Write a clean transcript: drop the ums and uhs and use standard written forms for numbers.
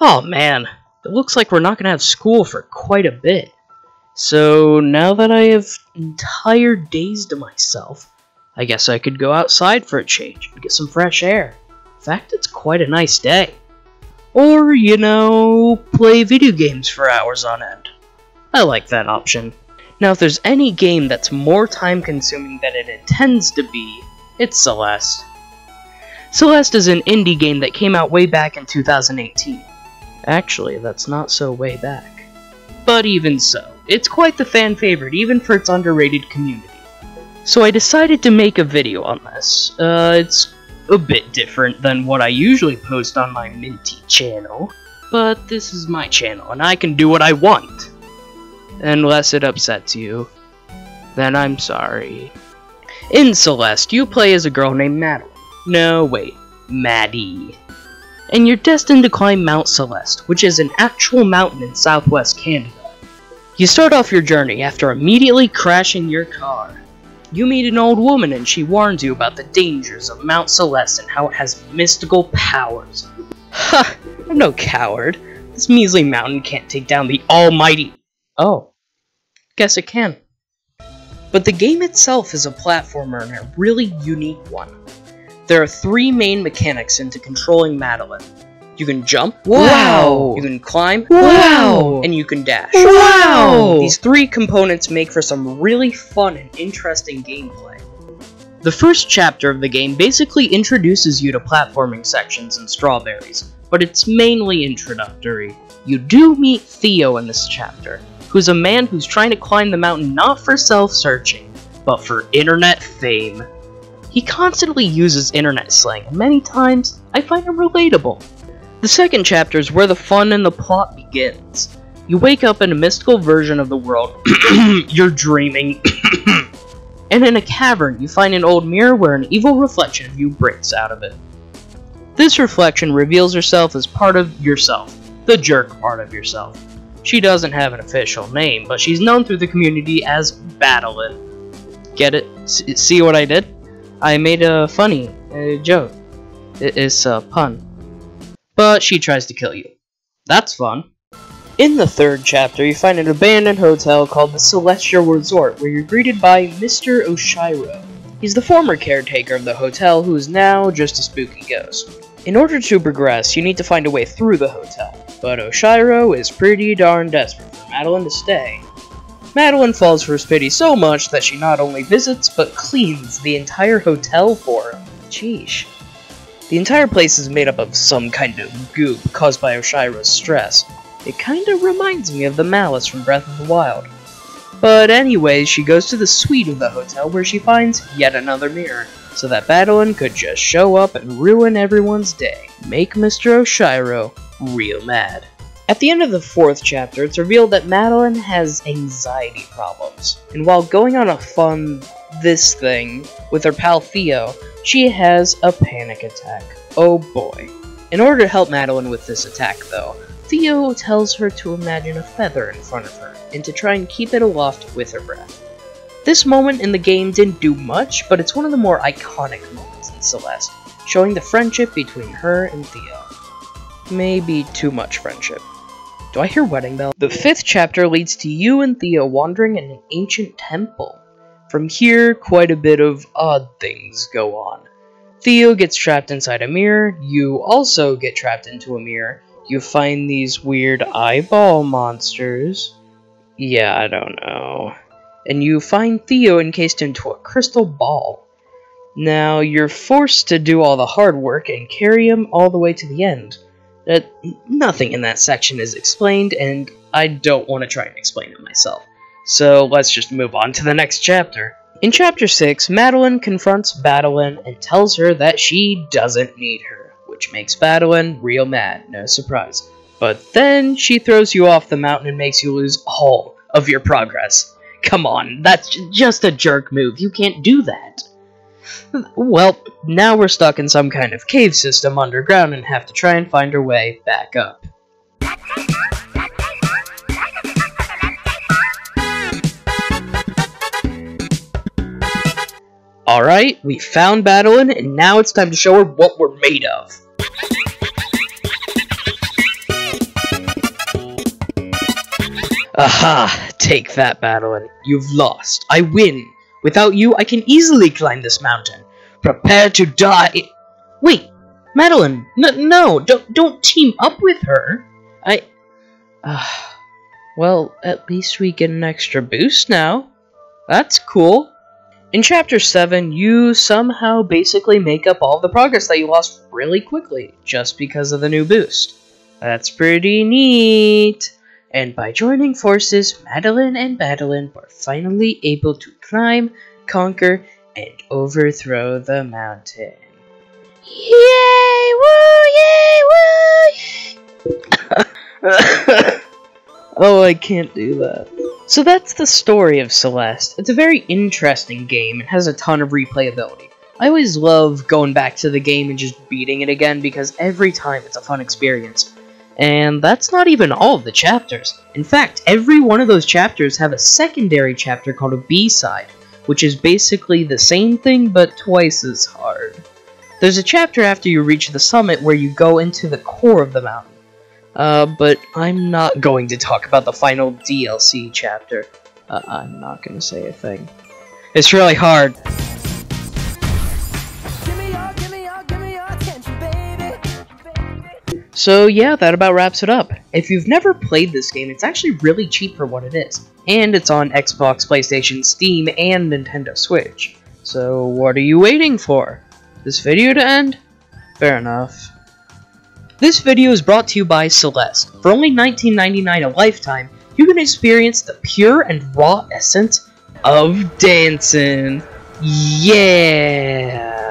Oh man, it looks like we're not gonna have school for quite a bit. So now that I have entire days to myself, I guess I could go outside for a change and get some fresh air. In fact, it's quite a nice day. Or, you know, play video games for hours on end. I like that option. Now, if there's any game that's more time-consuming than it intends to be, it's Celeste. Celeste is an indie game that came out way back in 2018. Actually, that's not so way back. But even so, it's quite the fan favorite, even for its underrated community. So I decided to make a video on this. It's a bit different than what I usually post on my Minty channel, but this is my channel, and I can do what I want. Unless it upsets you, then I'm sorry. In Celeste, you play as a girl named Madeline. No, wait, Maddie. And you're destined to climb Mount Celeste, which is an actual mountain in southwest Canada. You start off your journey after immediately crashing your car. You meet an old woman and she warns you about the dangers of Mount Celeste and how it has mystical powers. Ha! I'm no coward. This measly mountain can't take down the almighty... Oh. Guess it can. But the game itself is a platformer and a really unique one. There are 3 main mechanics into controlling Madeline. You can jump. Wow! You can climb. Wow! And you can dash. Wow! These 3 components make for some really fun and interesting gameplay. The first chapter of the game basically introduces you to platforming sections and strawberries, but it's mainly introductory. You do meet Theo in this chapter, who's a man who's trying to climb the mountain not for self-searching, but for internet fame. He constantly uses internet slang, and many times, I find him relatable. The second chapter is where the fun and the plot begins. You wake up in a mystical version of the world, you're dreaming, and in a cavern you find an old mirror where an evil reflection of you breaks out of it. This reflection reveals herself as part of yourself, the jerk part of yourself. She doesn't have an official name, but she's known through the community as Madeline. Get it? See what I did? I made a funny joke. It's a pun. But she tries to kill you. That's fun. In the third chapter, you find an abandoned hotel called the Celestial Resort, where you're greeted by Mr. Oshiro. He's the former caretaker of the hotel, who is now just a spooky ghost. In order to progress, you need to find a way through the hotel, but Oshiro is pretty darn desperate for Madeline to stay. Madeline falls for his pity so much that she not only visits, but cleans the entire hotel for him. Sheesh. The entire place is made up of some kind of goop caused by Oshiro's stress. It kinda reminds me of the Malice from Breath of the Wild. But anyways, she goes to the suite of the hotel where she finds yet another mirror, so that Madeline could just show up and ruin everyone's day. Make Mr. Oshiro real mad. At the end of the 4th chapter, it's revealed that Madeline has anxiety problems, and while going on a fun this thing with her pal Theo, she has a panic attack. Oh boy. In order to help Madeline with this attack though, Theo tells her to imagine a feather in front of her, and to try and keep it aloft with her breath. This moment in the game didn't do much, but it's one of the more iconic moments in Celeste, showing the friendship between her and Theo. Maybe too much friendship. Do I hear wedding bells? The 5th chapter leads to you and Theo wandering in an ancient temple. From here, quite a bit of odd things go on. Theo gets trapped inside a mirror, you also get trapped into a mirror, you find these weird eyeball monsters. Yeah, I don't know. And you find Theo encased into a crystal ball. Now, you're forced to do all the hard work and carry him all the way to the end. Nothing in that section is explained, and I don't want to try and explain it myself. So let's just move on to the next chapter. In chapter 6, Madeline confronts Madeline and tells her that she doesn't need her, which makes Madeline real mad, no surprise. But then she throws you off the mountain and makes you lose all of your progress. Come on, that's just a jerk move, you can't do that. Well, now we're stuck in some kind of cave system underground and have to try and find our way back up. Alright, we found Madeline, and now it's time to show her what we're made of. Aha! Take that, Madeline. You've lost. I win. Without you, I can easily climb this mountain. Prepare to die. Wait, Madeline, no, don't team up with her. Well, at least we get an extra boost now. That's cool. In Chapter 7, you somehow basically make up all the progress that you lost really quickly, just because of the new boost. That's pretty neat. And by joining forces, Madeline and Madeline were finally able to climb, conquer, and overthrow the mountain. Yay! Woo! Yay! Woo! Yay! Oh, I can't do that. So that's the story of Celeste. It's a very interesting game. It has a ton of replayability. I always love going back to the game and just beating it again because every time it's a fun experience. And that's not even all of the chapters. In fact, every one of those chapters have a secondary chapter called a B-side, which is basically the same thing but twice as hard. There's a chapter after you reach the summit where you go into the core of the mountain. But I'm not going to talk about the final DLC chapter. I'm not gonna say a thing. It's really hard. So yeah, that about wraps it up. If you've never played this game, it's actually really cheap for what it is. And it's on Xbox, PlayStation, Steam, and Nintendo Switch. So what are you waiting for? This video to end? Fair enough. This video is brought to you by Celeste. For only $19.99 a lifetime, you can experience the pure and raw essence of dancing. Yeah!